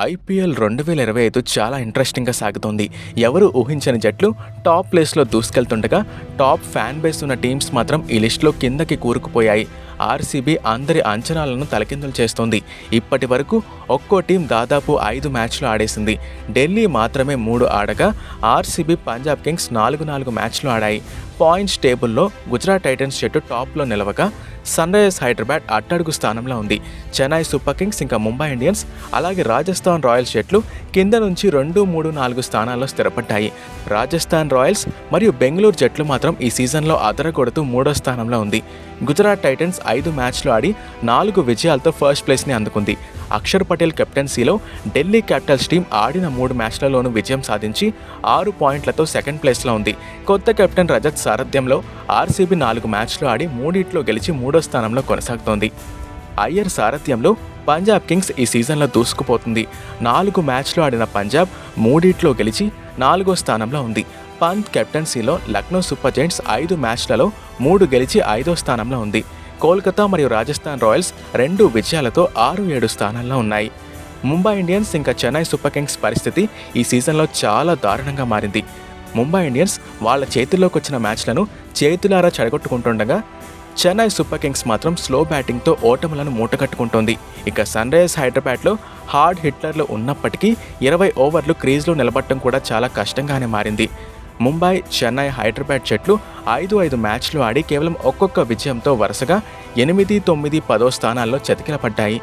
IPL 2025 చాలా ఇంట్రెస్టింగ్గా సాగుతోంది. ఎవరు ఊహించని జట్లు టాప్ ప్లేస్లో దూసుకెళ్తుండగా టాప్ ఫ్యాన్ బేస్ ఉన్న టీమ్స్ మాత్రం ఈ లిస్టులో కిందకి కూరుకుపోయాయి. ఆర్సీబీ అందరి అంచనాలను తలకిందులు చేస్తోంది. ఇప్పటి వరకు ఒక్కో టీం దాదాపు 5 మ్యాచ్లు ఆడేసింది. ఢిల్లీ మాత్రమే 3 ఆడగా ఆర్సీబీ, పంజాబ్ కింగ్స్ 4 మ్యాచ్లు ఆడాయి. పాయింట్స్ టేబుల్లో గుజరాత్ టైటన్స్ జట్టు టాప్లో నిలవగా సన్ రైజర్స్ హైదరాబాద్ అట్టడుగు స్థానంలో ఉంది. చెన్నై సూపర్ కింగ్స్ ఇంకా ముంబై ఇండియన్స్ అలాగే రాజస్థాన్ రాయల్స్ జట్లు కింద నుంచి 2, 3, 4 స్థానాల్లో స్థిరపడ్డాయి. రాజస్థాన్ రాయల్స్ మరియు బెంగళూరు జట్లు మాత్రం ఈ సీజన్లో అదరగొడుతూ 3వ స్థానంలో ఉంది. గుజరాత్ టైటన్స్ 5 మ్యాచ్లు ఆడి 4 విజయాలతో ఫస్ట్ ప్లేస్ని అందుకుంది. అక్షర్ పటేల్ కెప్టెన్సీలో ఢిల్లీ క్యాపిటల్స్ టీం ఆడిన 3 మ్యాచ్లలోనూ విజయం సాధించి 6 పాయింట్లతో సెకండ్ ప్లేస్లో ఉంది. కొత్త కెప్టెన్ రజత్ సారథ్యంలో ఆర్సీబీ 4 మ్యాచ్లు ఆడి 3 గెలిచి 3వ స్థానంలో కొనసాగుతోంది. అయ్యర్ సారథ్యంలో పంజాబ్ కింగ్స్ ఈ సీజన్లో దూసుకుపోతుంది. 4 మ్యాచ్లు ఆడిన పంజాబ్ 3 గెలిచి 4వ స్థానంలో ఉంది. పంత్ కెప్టెన్సీలో లక్నో సూపర్ జైంట్స్ 5 మ్యాచ్లలో 3 గెలిచి 5వ స్థానంలో ఉంది. కోల్కతా మరియు రాజస్థాన్ రాయల్స్ 2 విజయాలతో 6, 7 స్థానాల్లో ఉన్నాయి. ముంబై ఇండియన్స్ ఇంకా చెన్నై సూపర్ కింగ్స్ పరిస్థితి ఈ సీజన్లో చాలా దారుణంగా మారింది. ముంబై ఇండియన్స్ వాళ్ళ చేతుల్లోకి వచ్చిన మ్యాచ్లను చేతులారా చెడగొట్టుకుంటుండగా చెన్నై సూపర్ కింగ్స్ మాత్రం స్లో బ్యాటింగ్తో ఓటములను మూటగట్టుకుంటోంది. ఇక సన్ రైజర్స్ హైదరాబాద్లో హార్డ్ హిట్లర్లు ఉన్నప్పటికీ 20 ఓవర్లు క్రీజ్లో నిలబడటం కూడా చాలా కష్టంగానే మారింది. ముంబై, చెన్నై, హైదరాబాద్ జట్లు 5 మ్యాచ్లు ఆడి కేవలం ఒక్కొక్క విజయంతో వరుసగా 8, 9, 10 స్థానాల్లో చతికిలపడ్డాయి.